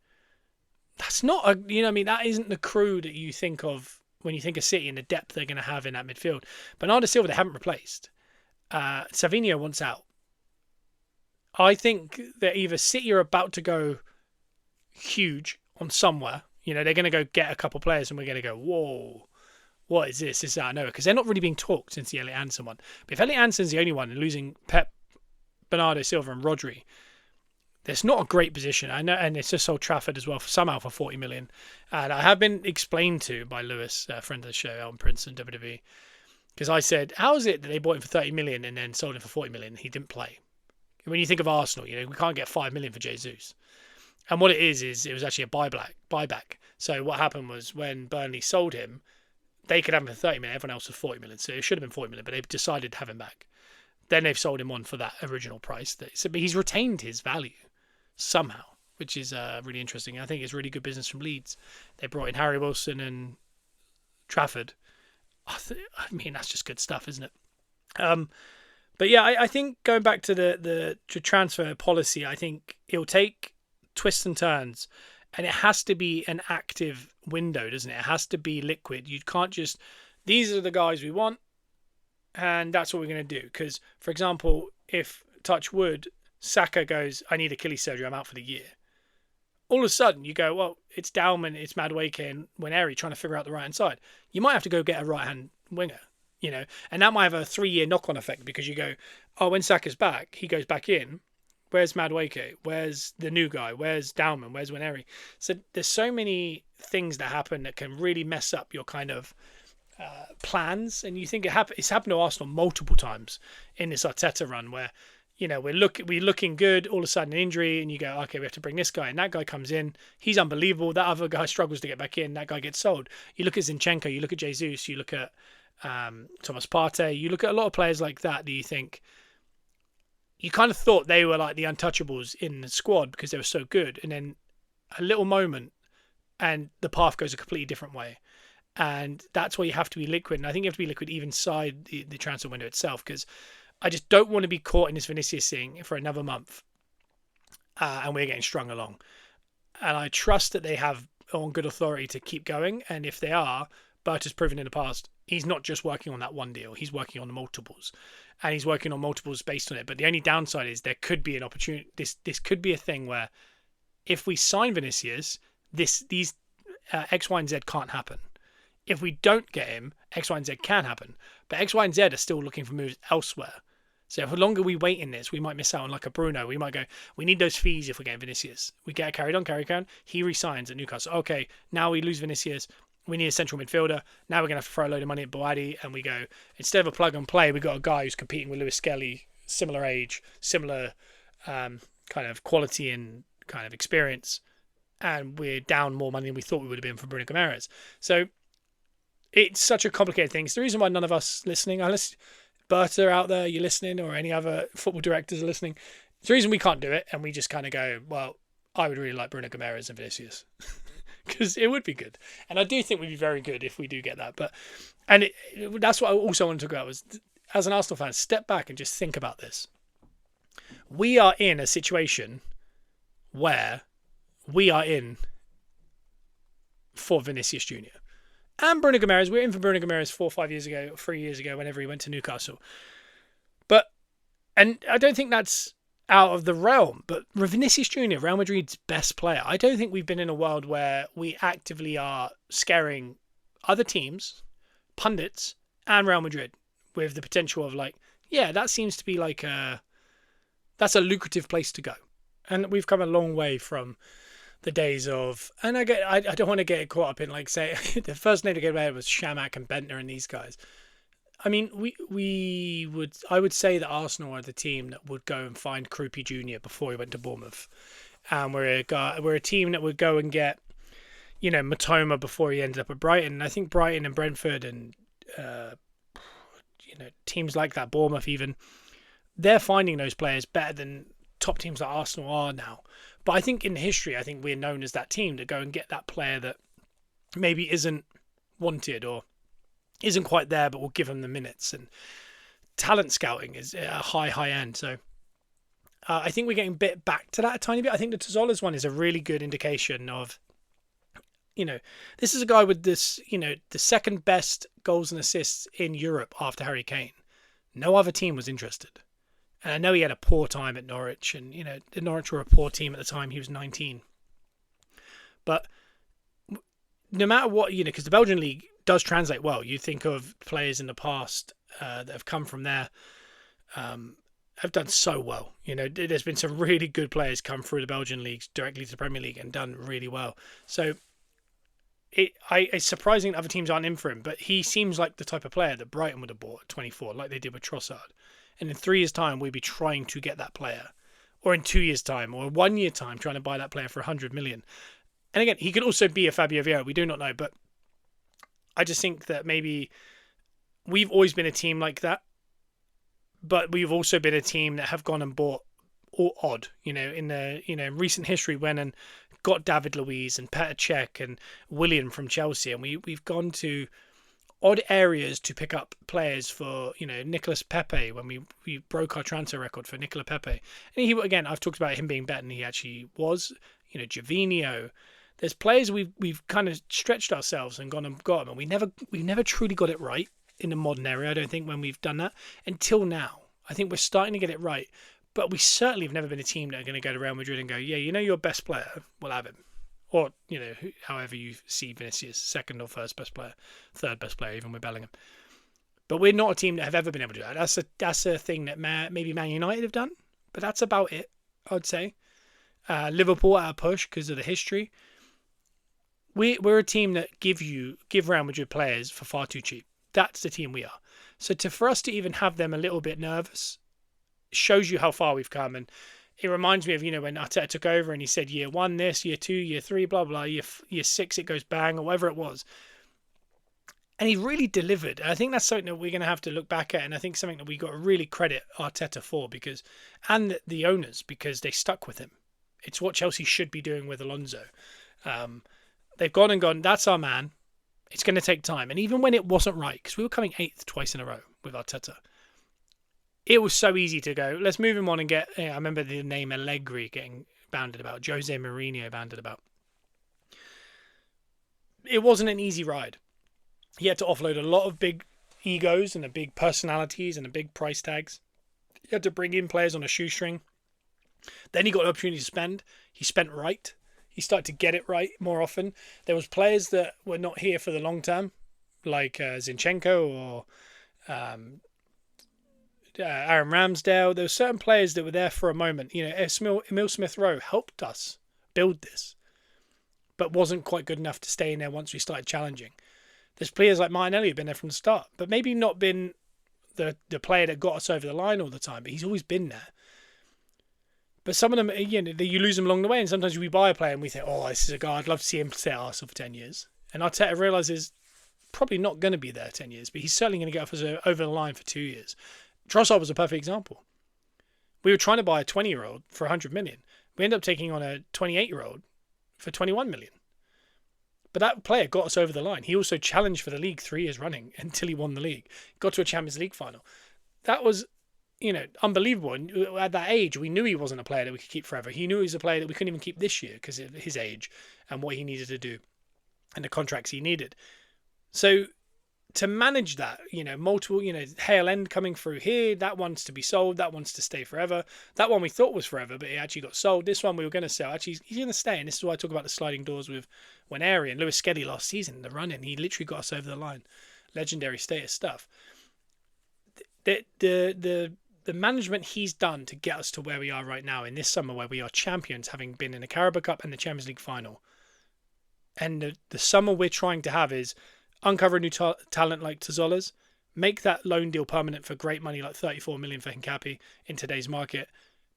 That's not that isn't the crew that you think of when you think of City and the depth they're going to have in that midfield. Bernardo Silva, they haven't replaced. Savinho wants out. I think that either City are about to go huge on somewhere. They're going to go get a couple players and we're going to go, whoa, what is this? This is out of nowhere. Because they're not really being talked since the Elliot Anderson one. But if Elliot Anderson's the only one and losing Pep, Bernardo Silva and Rodri, there's not a great position. I know, and it's just Old Trafford as well, somehow for 40 million. And I have been explained to by Lewis, a friend of the show, Elton Prince and WWE. Because I said, how is it that they bought him for 30 million and then sold him for 40 million? He didn't play. When you think of Arsenal, we can't get 5 million for Jesus. And what it is it was actually a buyback. So what happened was when Burnley sold him, they could have him for 30 million, everyone else was 40 million. So it should have been 40 million, but they've decided to have him back. Then they've sold him on for that original price. But he's retained his value somehow, which is really interesting. I think it's really good business from Leeds. They brought in Harry Wilson and Trafford. I mean, that's just good stuff, isn't it? But yeah, I think going back to the transfer policy, I think it'll take twists and turns, and it has to be an active window, doesn't it? It has to be liquid. You can't just, these are the guys we want, and that's what we're going to do. Because, for example, if, touch wood, Saka goes, I need Achilles surgery, I'm out for the year. All of a sudden, you go, well, it's Dalman, it's Madueke, and Weneri trying to figure out the right-hand side. You might have to go get a right-hand winger. And that might have a 3-year knock-on effect because you go, oh, when Saka's back, he goes back in. Where's Madueke? Where's the new guy? Where's Dalman? Where's Weneri? So there's so many things that happen that can really mess up your kind of plans. And you think it's happened to Arsenal multiple times in this Arteta run where, we're looking good, all of a sudden an injury, and you go, okay, we have to bring this guy, and that guy comes in, he's unbelievable, that other guy struggles to get back in, that guy gets sold. You look at Zinchenko, you look at Jesus, you look at Thomas Partey, you look at a lot of players like that you think, you kind of thought they were like the untouchables in the squad because they were so good, and then a little moment, and the path goes a completely different way. And that's why you have to be liquid. And I think you have to be liquid even inside the transfer window itself, because I just don't want to be caught in this Vinicius thing for another month, and we're getting strung along. And I trust that they have on good authority to keep going. And if they are, Bert has proven in the past, he's not just working on that one deal. He's working on the multiples. And he's working on multiples based on it. But the only downside is there could be an opportunity. This could be a thing where if we sign Vinicius, these X, Y, and Z can't happen. If we don't get him, X, Y, and Z can happen. But X, Y, and Z are still looking for moves elsewhere. So if the longer we wait in this, we might miss out on like a Bruno. We might go, we need those fees if we're getting Vinicius. We get carried on. He resigns at Newcastle. Okay, now we lose Vinicius. We need a central midfielder. Now we're going to have to throw a load of money at Boadi. And we go, instead of a plug and play, we've got a guy who's competing with Lewis Skelly, similar age, similar kind of quality and kind of experience. And we're down more money than we thought we would have been for Bruno Guimaraes. So it's such a complicated thing. It's the reason why none of us listening, unless Berta out there, you're listening, or any other football directors are listening, it's the reason we can't do it. And we just kind of go, well, I would really like Bruno Guimaraes and Vinicius. Because it would be good. And I do think we'd be very good if we do get that. That's what I also want to talk about was, as an Arsenal fan, step back and just think about this. We are in a situation where we are in for Vinicius Jr. And Bruno Guimaraes. We were in for Bruno Guimaraes 4 or 5 years ago, 3 years ago, whenever he went to Newcastle. And I don't think that's out of the realm. But Vinicius Jr., Real Madrid's best player, I don't think we've been in a world where we actively are scaring other teams, pundits, and Real Madrid with the potential of like, yeah, that seems to be like that's a lucrative place to go. And we've come a long way from the days of, and I don't want to get caught up in like say the first name to get away was Shamak and Bentner and these guys. I mean, I would say that Arsenal are the team that would go and find Krupi Jr. before he went to Bournemouth, and we're a team that would go and get, Matoma before he ended up at Brighton. And I think Brighton and Brentford and teams like that, Bournemouth even, they're finding those players better than top teams like Arsenal are now. But I think in history, I think we're known as that team to go and get that player that maybe isn't wanted or isn't quite there, but will give them the minutes. And talent scouting is a high end. So I think we're getting a bit back to that a tiny bit. I think the Tzolas one is a really good indication of, this is a guy with this, the second best goals and assists in Europe after Harry Kane. No other team was interested. And I know he had a poor time at Norwich, and, the Norwich were a poor team at the time. He was 19. But no matter what, because the Belgian league does translate well. You think of players in the past that have come from there, have done so well. There's been some really good players come through the Belgian leagues directly to the Premier League and done really well. So it's surprising that other teams aren't in for him, but he seems like the type of player that Brighton would have bought at 24, like they did with Trossard. And in 3 years' time, we'd be trying to get that player. Or in 2 years' time, or 1 year time, trying to buy that player for 100 million. And again, he could also be a Fabio Vieira. We do not know, but I just think that maybe we've always been a team like that, but we've also been a team that have gone and bought odd, in the recent history, went and got David Luiz and Petr Cech and Willian from Chelsea, and we've gone to odd areas to pick up players for, Nicolas Pepe, when we broke our transfer record for Nicolas Pepe. And again, I've talked about him being better than he actually was. Javinho. There's players we've kind of stretched ourselves and gone and got them, and we never truly got it right in the modern era. I don't think when we've done that until now. I think we're starting to get it right, but we certainly have never been a team that are going to go to Real Madrid and go, yeah, your best player, we'll have him. Or, however you see Vinicius, second or first best player, third best player, even with Bellingham. But we're not a team that have ever been able to do that. That's a thing that maybe Man United have done, but that's about it, I'd say. Liverpool at a push because of the history. We're a team that give Real Madrid players for far too cheap. That's the team we are. So for us to even have them a little bit nervous shows you how far we've come. And it reminds me of, when Arteta took over and he said year 1 this, year 2, year 3, blah, blah, year 6 it goes bang, or whatever it was. And he really delivered. I think that's something that we're going to have to look back at, and I think something that we got to really credit Arteta for, and the owners, because they stuck with him. It's what Chelsea should be doing with Alonso. They've gone and gone, that's our man. It's going to take time. And even when it wasn't right, because we were coming 8th twice in a row with Arteta, it was so easy to go, let's move him on and get... I remember the name Allegri getting bounded about, Jose Mourinho bounded about. It wasn't an easy ride. He had to offload a lot of big egos and a big personalities and a big price tags. He had to bring in players on a shoestring. Then he got an opportunity to spend. He spent right. He started to get it right more often. There was players that were not here for the long term, like Zinchenko or Aaron Ramsdale. There were certain players that were there for a moment. You know, Emile Smith-Rowe helped us build this, but wasn't quite good enough to stay in there once we started challenging. There's players like Martinelli who've been there from the start, but maybe not been the player that got us over the line all the time, but he's always been there. But some of them, you know, you lose them along the way, and sometimes we buy a player and we think, oh, this is a guy, I'd love to see him stay at Arsenal for 10 years. And Arteta realises probably not going to be there 10 years, but he's certainly going to get us over the line for 2 years. Trossard was a perfect example. We were trying to buy a 20-year-old for 100 million. We ended up taking on a 28-year-old for 21 million. But that player got us over the line. He also challenged for the league 3 years running until he won the league. Got to a Champions League final. That was, you know, unbelievable. And at that age, we knew he wasn't a player that we could keep forever. He knew he was a player that we couldn't even keep this year because of his age and what he needed to do and the contracts he needed. So to manage that, you know, multiple, you know, Hale End coming through here, that one's to be sold, that one's to stay forever. That one we thought was forever, but it actually got sold. This one we were going to sell. Actually, he's going to stay. And this is why I talk about the sliding doors with Waneri and Lewis Skelly last season, the run-in. He literally got us over the line. Legendary status stuff. The management he's done to get us to where we are right now in this summer, where we are champions, having been in the Carabao Cup and the Champions League final. And the summer we're trying to have is uncover a new talent like Tazola's, make that loan deal permanent for great money like 34 million for Hincapi in today's market.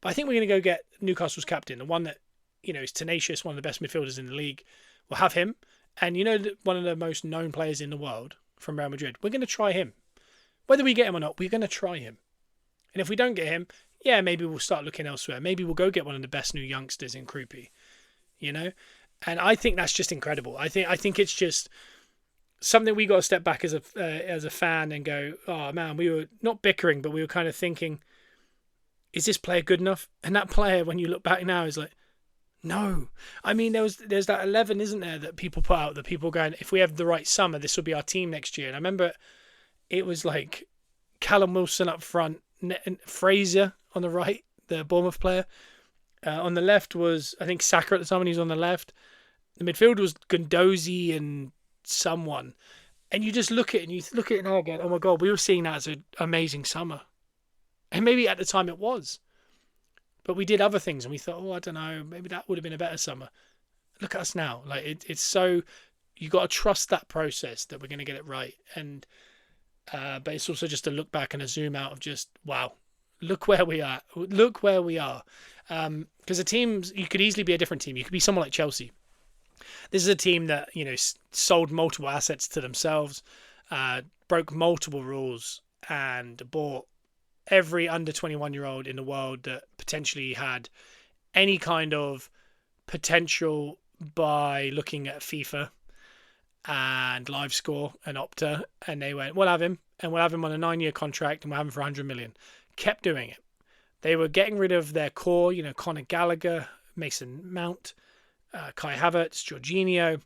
But I think we're going to go get Newcastle's captain, the one that, you know, is tenacious, one of the best midfielders in the league. We'll have him. And you know, one of the most known players in the world from Real Madrid. We're going to try him. Whether we get him or not, we're going to try him. And if we don't get him, yeah, maybe we'll start looking elsewhere. Maybe we'll go get one of the best new youngsters in Krupi, you know? And I think that's just incredible. I think it's just something we got to step back as a fan and go, oh man, we were not bickering, but we were kind of thinking, is this player good enough? And that player, when you look back now, is like, no. I mean, there's that 11, isn't there, that people put out, that people going, if we have the right summer, this will be our team next year. And I remember it was like Callum Wilson up front, Fraser on the right, the Bournemouth player. On the left was, I think, Saka at the time when he was on the left. The midfield was Guendouzi and someone. And you just look at it and you look at it now again, oh my God, we were seeing that as an amazing summer. And maybe at the time it was. But we did other things and we thought, oh, I don't know, maybe that would have been a better summer. Look at us now. Like it's so, you got to trust that process that we're going to get it right. And but it's also just a look back and a zoom out of just, wow, look where we are. Look where we are. Because the teams, you could easily be a different team. You could be someone like Chelsea. This is a team that, you know, sold multiple assets to themselves, broke multiple rules, and bought every under 21-year-old in the world that potentially had any kind of potential by looking at FIFA and live score and Opta, and they went, we'll have him, and we'll have him on a 9-year contract, and we'll have him for 100 million. Kept doing it. They were getting rid of their core, you know, Conor Gallagher, Mason Mount, Kai Havertz, Jorginho,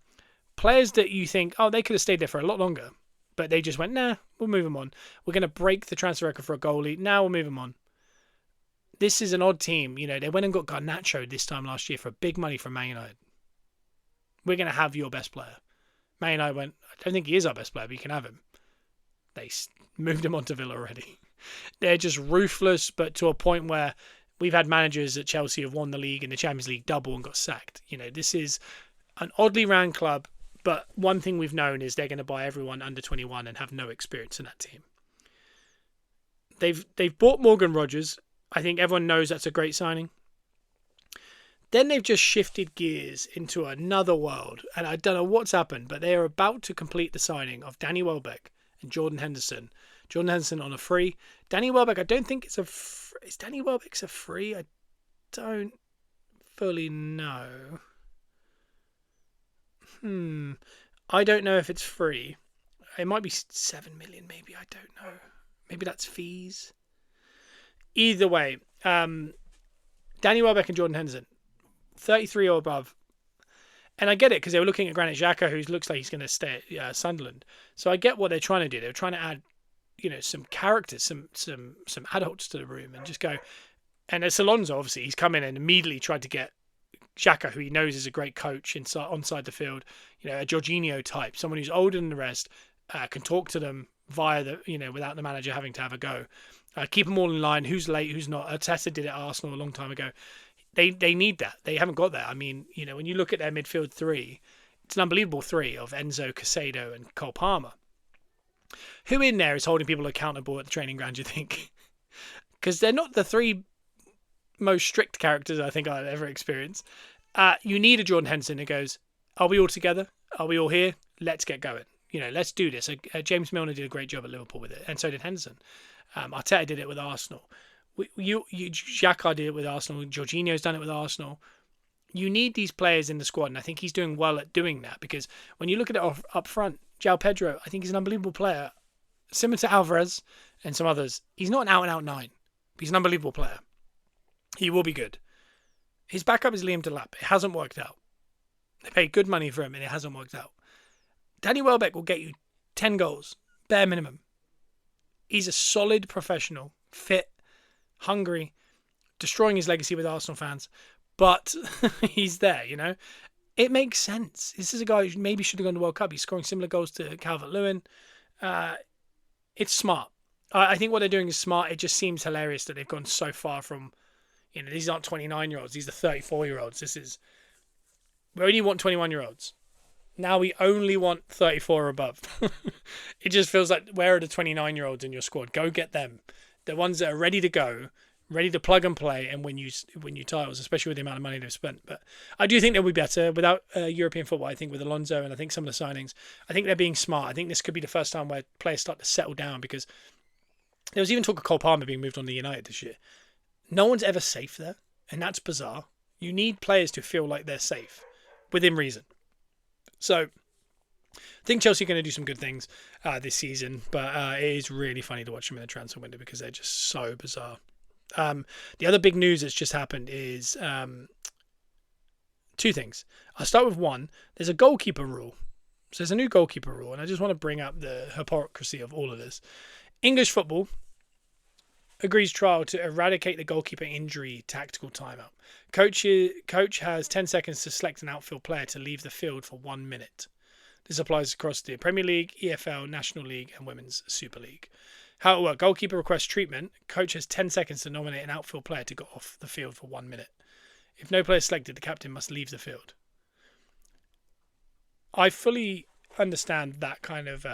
players that you think, oh, they could have stayed there for a lot longer, but they just went, nah, we'll move them on. We're going to break the transfer record for a goalie. Now we'll move them on. This is an odd team. You know, they went and got Garnacho this time last year for big money from Man United. We're going to have your best player. Man United went, I don't think he is our best player, but you can have him. They moved him on to Villa already. They're just ruthless, but to a point where we've had managers at Chelsea who have won the league and the Champions League double and got sacked. You know, this is an oddly ran club, but one thing we've known is they're going to buy everyone under 21 and have no experience in that team. They've bought Morgan Rogers. I think everyone knows that's a great signing. Then they've just shifted gears into another world, and I don't know what's happened, but they are about to complete the signing of Danny Welbeck and Jordan Henderson. Jordan Henderson on a free. Danny Welbeck, I don't think it's a... Is Danny Welbeck's a free? I don't fully know. I don't know if it's free. It might be 7 million, maybe. I don't know. Maybe that's fees. Either way, Danny Welbeck and Jordan Henderson, 33 or above. And I get it because they were looking at Granit Xhaka, who looks like he's going to stay at Sunderland. So I get what they're trying to do. They're trying to add, some characters, some adults to the room, and just go. And it's Alonso, obviously, he's come in and immediately tried to get Xhaka, who he knows is a great coach onside the field, a Jorginho type, someone who's older than the rest, can talk to them via the, without the manager having to have a go. Keep them all in line. Who's late? Who's not? Arteta did it at Arsenal a long time ago. They need that. They haven't got that. I mean, when you look at their midfield three, it's an unbelievable three of Enzo, Caicedo, and Cole Palmer. Who in there is holding people accountable at the training ground, do you think? Because they're not the three most strict characters I think I've ever experienced. You need a Jordan Henderson who goes, are we all together? Are we all here? Let's get going. Let's do this. James Milner did a great job at Liverpool with it, and so did Henderson. Arteta did it with Arsenal. Xhaka did it with Arsenal. Jorginho's done it with Arsenal. You need these players in the squad, and I think he's doing well at doing that, because when you look at it up front, João Pedro, I think he's an unbelievable player. Similar to Alvarez and some others, he's not an out-and-out 9. But he's an unbelievable player. He will be good. His backup is Liam Delap. It hasn't worked out. They paid good money for him, and it hasn't worked out. Danny Welbeck will get you 10 goals, bare minimum. He's a solid professional, fit, hungry, destroying his legacy with Arsenal fans, but he's there, It makes sense. This is a guy who maybe should have gone to the World Cup. He's scoring similar goals to Calvert-Lewin. It's smart. I think what they're doing is smart. It just seems hilarious that they've gone so far from, these aren't 29-year-olds. These are 34-year-olds. We only want 21-year-olds. Now we only want 34 or above. It just feels like, where are the 29-year-olds in your squad? Go get them. The ones that are ready to go, ready to plug and play and win you titles, especially with the amount of money they've spent. But I do think they'll be better without European football. I think with Alonso and I think some of the signings, I think they're being smart. I think this could be the first time where players start to settle down, because there was even talk of Cole Palmer being moved on to United this year. No one's ever safe there, and that's bizarre. You need players to feel like they're safe, within reason. So I think Chelsea are going to do some good things this season, but it is really funny to watch them in the transfer window because they're just so bizarre. The other big news that's just happened is two things. I'll start with one. There's a goalkeeper rule. So there's a new goalkeeper rule, and I just want to bring up the hypocrisy of all of this. English football agrees trial to eradicate the goalkeeper injury tactical timeout. Coach has 10 seconds to select an outfield player to leave the field for 1 minute. This applies across the Premier League, EFL, National League, and Women's Super League. How it works: goalkeeper requests treatment. Coach has 10 seconds to nominate an outfield player to go off the field for 1 minute. If no player is selected, the captain must leave the field. I fully understand that kind of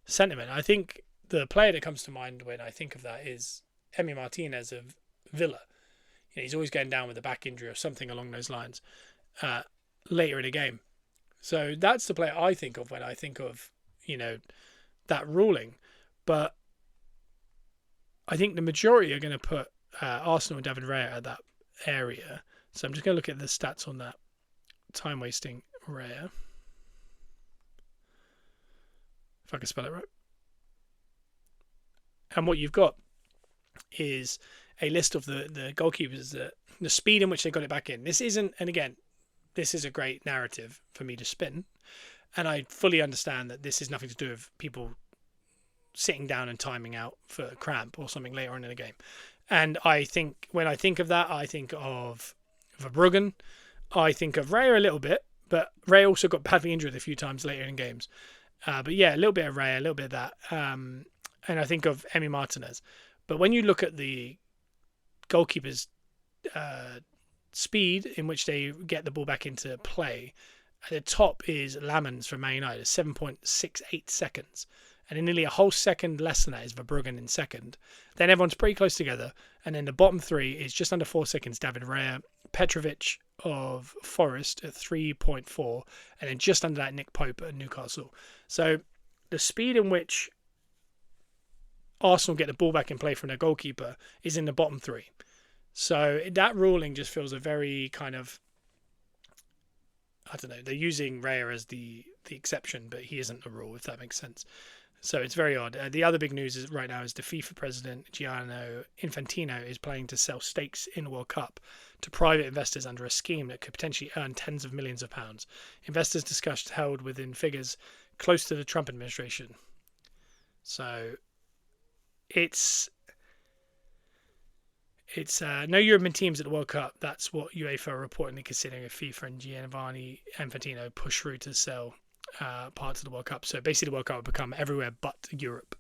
sentiment. I think the player that comes to mind when I think of that is Emi Martinez of Villa. He's always going down with a back injury or something along those lines later in a game. So that's the player I think of when I think of, that ruling. But I think the majority are going to put Arsenal and David Raya at that area. So I'm just going to look at the stats on that. Time-wasting Raya. If I can spell it right. And what you've got is a list of the goalkeepers, the speed in which they got it back in. This isn't, and again, this is a great narrative for me to spin. And I fully understand that this is nothing to do with people sitting down and timing out for cramp or something later on in the game. And I think when I think of that, I think of Verbruggen. I think of Raya a little bit, but Raya also got badly injured a few times later in games. But yeah, a little bit of Raya, a little bit of that. And I think of Emi Martinez. But when you look at the goalkeepers' speed in which they get the ball back into play, at the top is Lamens from Man United, 7.68 seconds. And in nearly a whole second less than that is Verbruggen in second. Then everyone's pretty close together. And then the bottom three is just under 4 seconds, David Raya, Petrovic of Forest at 3.4, and then just under that, Nick Pope at Newcastle. So the speed in which Arsenal get the ball back in play from their goalkeeper is in the bottom three. So that ruling just feels a very kind of, I don't know, they're using Raya as the exception, but he isn't the rule, if that makes sense. So it's very odd. The other big news is right now is the FIFA president, Gianni Infantino, is planning to sell stakes in the World Cup to private investors under a scheme that could potentially earn tens of millions of pounds. Investors discussed held within figures close to the Trump administration. So it's no European teams at the World Cup. That's what UEFA are reportedly considering if FIFA and Giovanni Infantino push through to sell parts of the World Cup. So basically the World Cup will become everywhere but Europe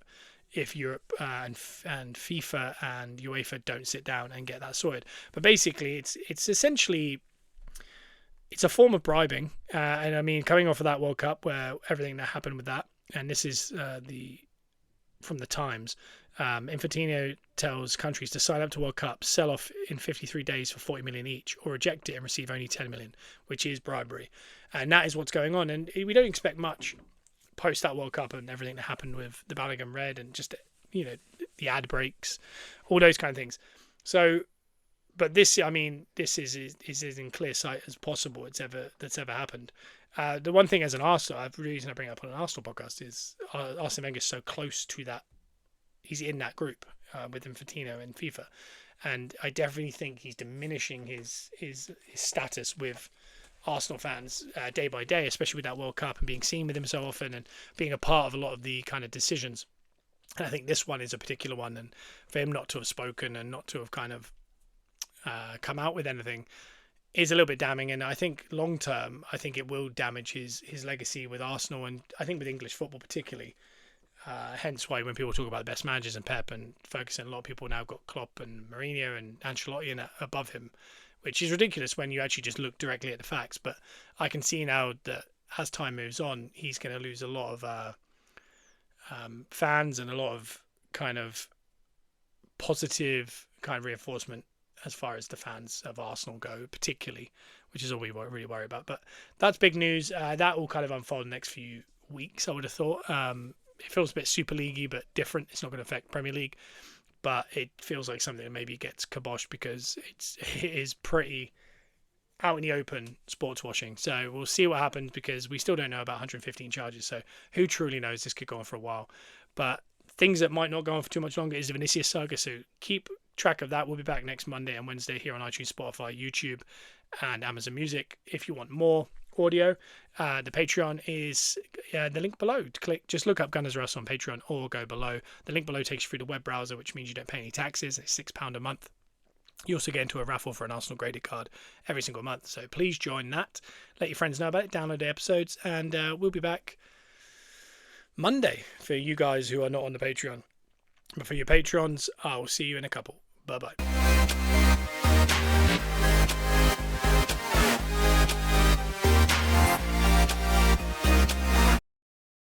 if Europe and FIFA and UEFA don't sit down and get that sorted. But basically it's essentially, it's a form of bribing. And I mean, coming off of that World Cup where everything that happened with that, and this is from the Times, Infantino tells countries to sign up to World Cup, sell off in 53 days for 40 million each, or reject it and receive only 10 million, which is bribery. And that is what's going on. And we don't expect much post that World Cup and everything that happened with the Bellingham Red and just, the ad breaks, all those kind of things. So, but this, I mean, this is as in clear sight as possible that's ever happened. The one thing as an Arsenal, the reason I bring it up on an Arsenal podcast is Arsene Wenger is so close to that. He's in that group with Infantino and FIFA, and I definitely think he's diminishing his status with Arsenal fans day by day, especially with that World Cup and being seen with him so often and being a part of a lot of the kind of decisions. And I think this one is a particular one, and for him not to have spoken and not to have kind of come out with anything is a little bit damning. And I think long term, I think it will damage his legacy with Arsenal, and I think with English football particularly. Hence why when people talk about the best managers and Pep and Ferguson, a lot of people now got Klopp and Mourinho and Ancelotti above him, which is ridiculous when you actually just look directly at the facts. But I can see now that as time moves on, he's going to lose a lot of fans and a lot of kind of positive kind of reinforcement as far as the fans of Arsenal go, particularly, which is all we really worry about. But that's big news. That will kind of unfold in the next few weeks, I would have thought. It feels a bit Super League-y, but different. It's not going to affect Premier League, but it feels like something that maybe gets kiboshed because it is pretty out in the open sports washing. So we'll see what happens because we still don't know about 115 charges. So who truly knows? This could go on for a while. But things that might not go on for too much longer is the Vinicius saga. So keep track of that. We'll be back next Monday and Wednesday here on iTunes, Spotify, YouTube, and Amazon Music. If you want more audio, the Patreon is the link below. Just look up Gunners Russ on Patreon or go below. The link below takes you through the web browser, which means you don't pay any taxes. It's £6 a month. You also get into a raffle for an Arsenal graded card every single month. So please join that. Let your friends know about it. Download the episodes, and we'll be back Monday for you guys who are not on the Patreon. But for your patrons, I'll see you in a couple. Bye bye.